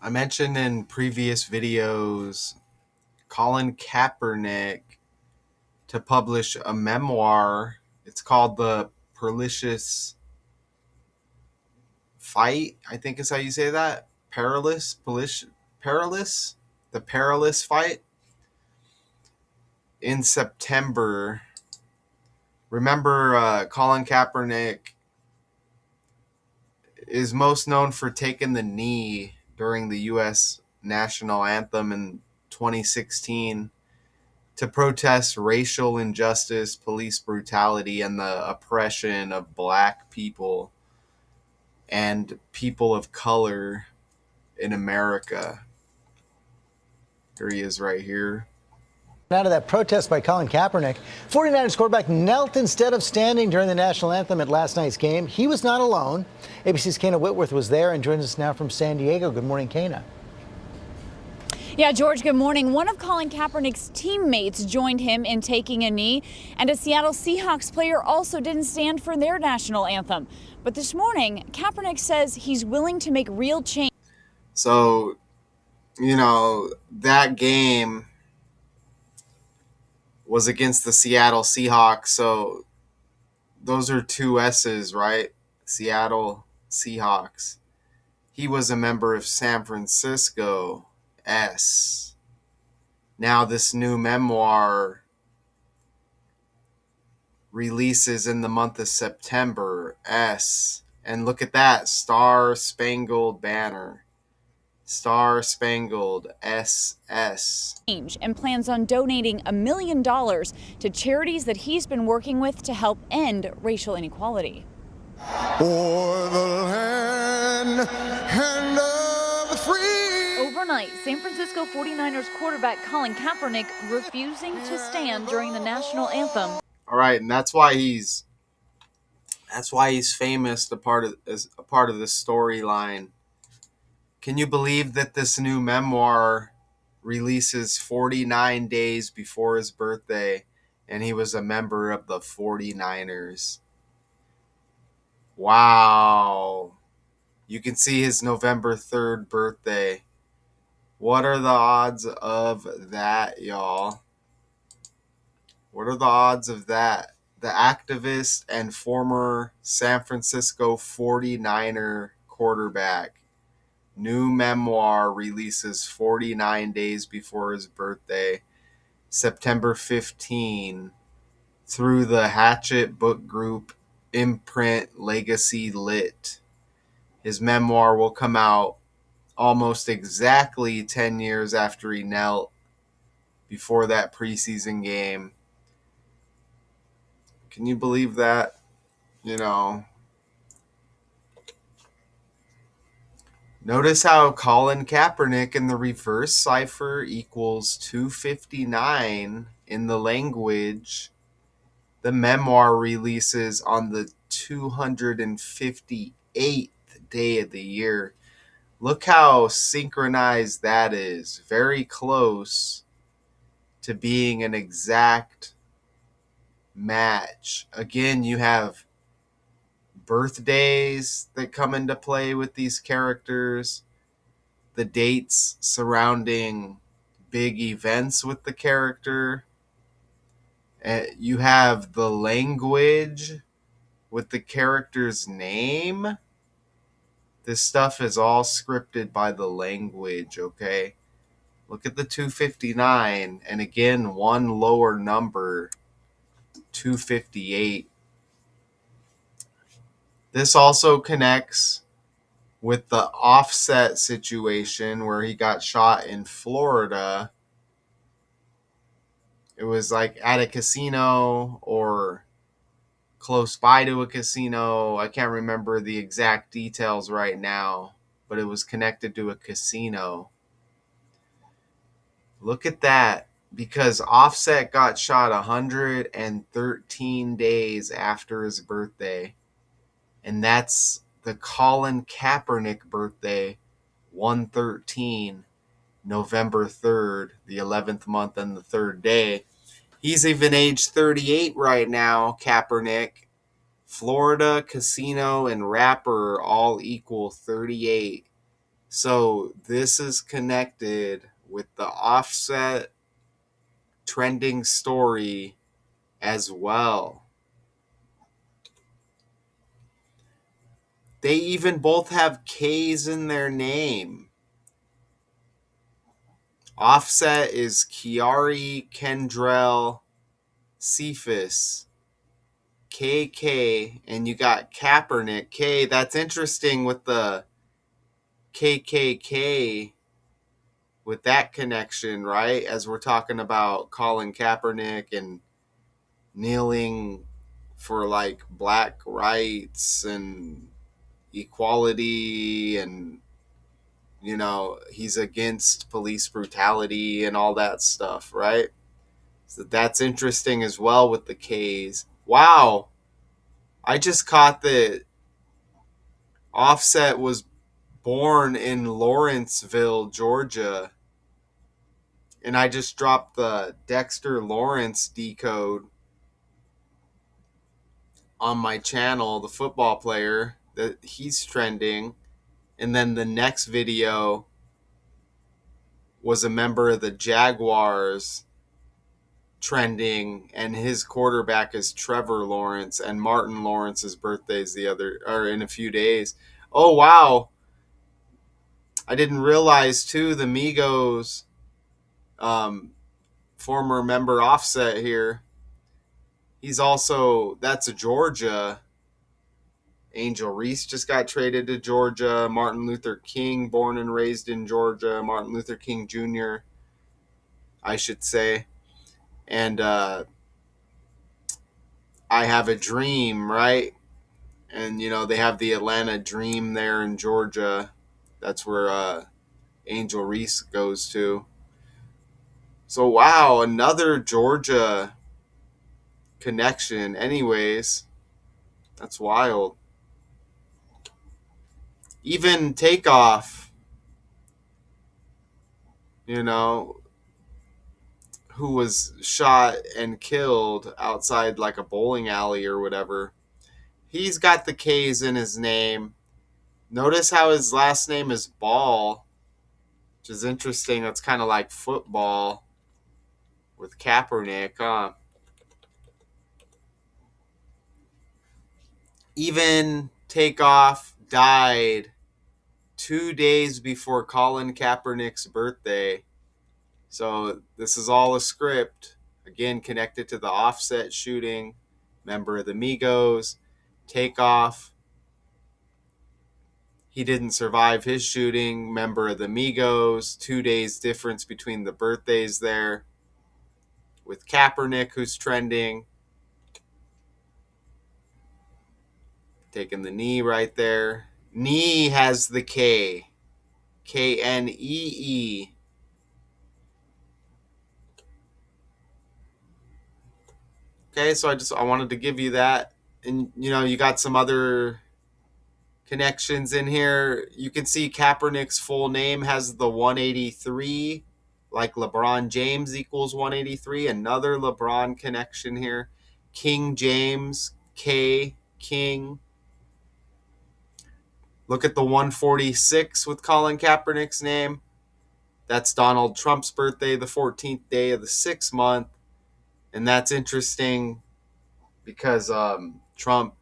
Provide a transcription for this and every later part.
I mentioned in previous videos Colin Kaepernick to publish a memoir. It's called The Perilous Fight, I think is how you say that. Perilous, the Perilous Fight in September. Remember, Colin Kaepernick is most known for taking the knee during the U.S. national anthem in 2016 to protest racial injustice, police brutality, and the oppression of black people and people of color in America. Here he is right here. Out of that protest by Colin Kaepernick, 49ers quarterback knelt instead of standing during the national anthem at last night's game. He was not alone. ABC's Kana Whitworth was there and joins us now from San Diego. Good morning, Kana. Yeah, George, good morning. One of Colin Kaepernick's teammates joined him in taking a knee, and a Seattle Seahawks player also didn't stand for their national anthem. But this morning, Kaepernick says he's willing to make real change. So, that game was against the Seattle Seahawks. So those are two S's, right? Seattle Seahawks. He was a member of San Francisco, S. Now this new memoir releases in the month of September, S. And look at that, Star Spangled Banner. Star Spangled SS. And plans on donating $1 million to charities that he's been working with to help end racial inequality. For the land and of the free. Overnight, San Francisco 49ers quarterback Colin Kaepernick refusing to stand during the national anthem. All right, and that's why he's famous, as a part of the storyline. Can you believe that this new memoir releases 49 days before his birthday, and he was a member of the 49ers? Wow. You can see his November 3rd birthday. What are the odds of that, y'all? What are the odds of that? The activist and former San Francisco 49er quarterback. New memoir releases 49 days before his birthday, September 15, through the Hatchet Book Group imprint Legacy Lit. His memoir will come out almost exactly 10 years after he knelt before that preseason game. Can you believe that? Notice how Colin Kaepernick in the reverse cipher equals 259 in the language. The memoir releases on the 258th day of the year. Look how synchronized that is. Very close to being an exact match. Again, you have birthdays that come into play with these characters, the dates surrounding big events with the character. You have the language with the character's name. This stuff is all scripted by the language, okay? Look at the 259, and again, one lower number, 258. This also connects with the Offset situation where he got shot in Florida. It was like at a casino or close by to a casino. I can't remember the exact details right now, but it was connected to a casino. Look at that, because Offset got shot 113 days after his birthday. And that's the Colin Kaepernick birthday, 113, November 3rd, the 11th month and the 3rd day. He's even age 38 right now, Kaepernick. Florida, casino, and rapper all equal 38. So this is connected with the Offset trending story as well. They even both have K's in their name. Offset is Kiari Kendrell Cephas, KK, and you got Kaepernick, K. That's interesting with the KKK, with that connection, right? As we're talking about Colin Kaepernick and kneeling for like black rights and equality, and he's against police brutality and all that stuff, right? So that's interesting as well with the K's. Wow, I just caught that Offset was born in Lawrenceville, Georgia, and I just dropped the Dexter Lawrence decode on my channel, the football player, that he's trending. And then the next video was a member of the Jaguars trending, and his quarterback is Trevor Lawrence, and Martin Lawrence's birthday is in a few days. Oh wow. I didn't realize too the Migos former member Offset here. That's a Georgia. Angel Reese just got traded to Georgia. Martin Luther King, born and raised in Georgia. Martin Luther King Jr., I should say. And I Have a Dream, right? And, they have the Atlanta Dream there in Georgia. That's where Angel Reese goes to. So, wow, another Georgia connection. Anyways, that's wild. Even Takeoff, who was shot and killed outside like a bowling alley or whatever. He's got the K's in his name. Notice how his last name is Ball, which is interesting. That's kind of like football with Kaepernick, huh? Even Takeoff died 2 days before Colin Kaepernick's birthday. So this is all a script, again connected to the Offset shooting, member of the Migos. Takeoff, he didn't survive his shooting, member of the Migos. 2 days difference between the birthdays there. With Kaepernick, who's trending, taking the knee right there. Knee has the K, Knee. Okay, so I wanted to give you that. And you got some other connections in here. You can see Kaepernick's full name has the 183, like LeBron James equals 183. Another LeBron connection here. King James, K, King. Look at the 146 with Colin Kaepernick's name. That's Donald Trump's birthday, the 14th day of the 6th month. And that's interesting because Trump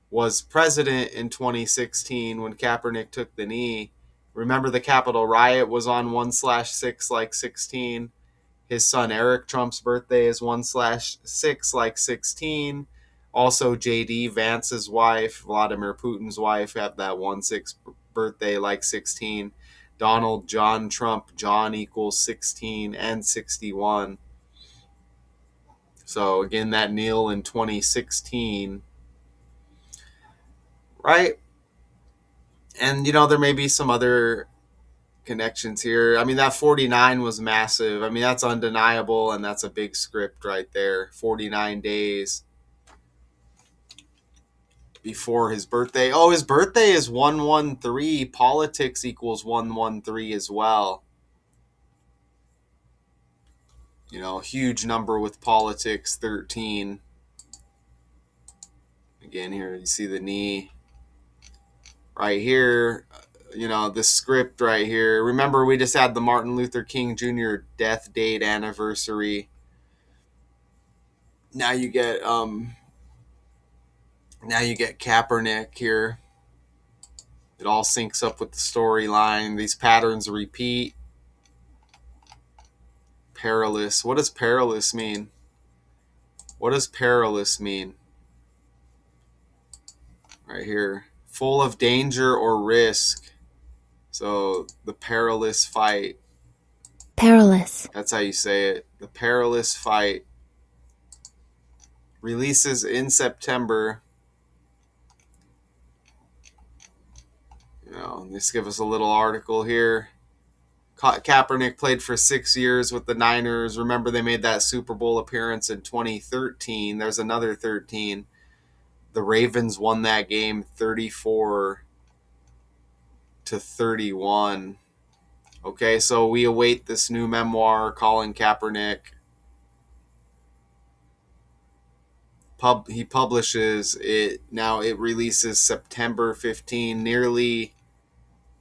was president in 2016 when Kaepernick took the knee. Remember, the Capitol riot was on 1/6 like 16. His son Eric Trump's birthday is 1/6 like 16. Also, JD Vance's wife, Vladimir Putin's wife, have that 1/6 birthday like 16. Donald John Trump, John equals 16 and 61. So again, that kneel in 2016, right? And there may be some other connections here. I mean, that 49 was massive. I mean, that's undeniable, and that's a big script right there. 49 days before his birthday. Oh, his birthday is 113. Politics equals 113 as well. Huge number with politics, 13. Again, here you see the knee right here. this script right here. Remember, we just had the Martin Luther King Jr. death date anniversary. Now you get Kaepernick here. It all syncs up with the storyline. These patterns repeat. Perilous. What does perilous mean? What does perilous mean? Right here. Full of danger or risk. So the perilous fight. Perilous. That's how you say it. The Perilous Fight. Releases in September. Let's give us a little article here. Kaepernick played for 6 years with the Niners. Remember, they made that Super Bowl appearance in 2013. There's another 13. The Ravens won that game 34-31. Okay, so we await this new memoir, Colin Kaepernick. He publishes it. Now it releases September 15, nearly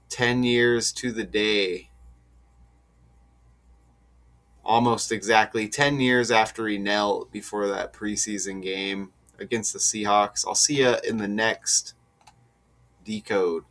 10 years to the day. Almost exactly 10 years after he knelt before that preseason game against the Seahawks. I'll see you in the next decode.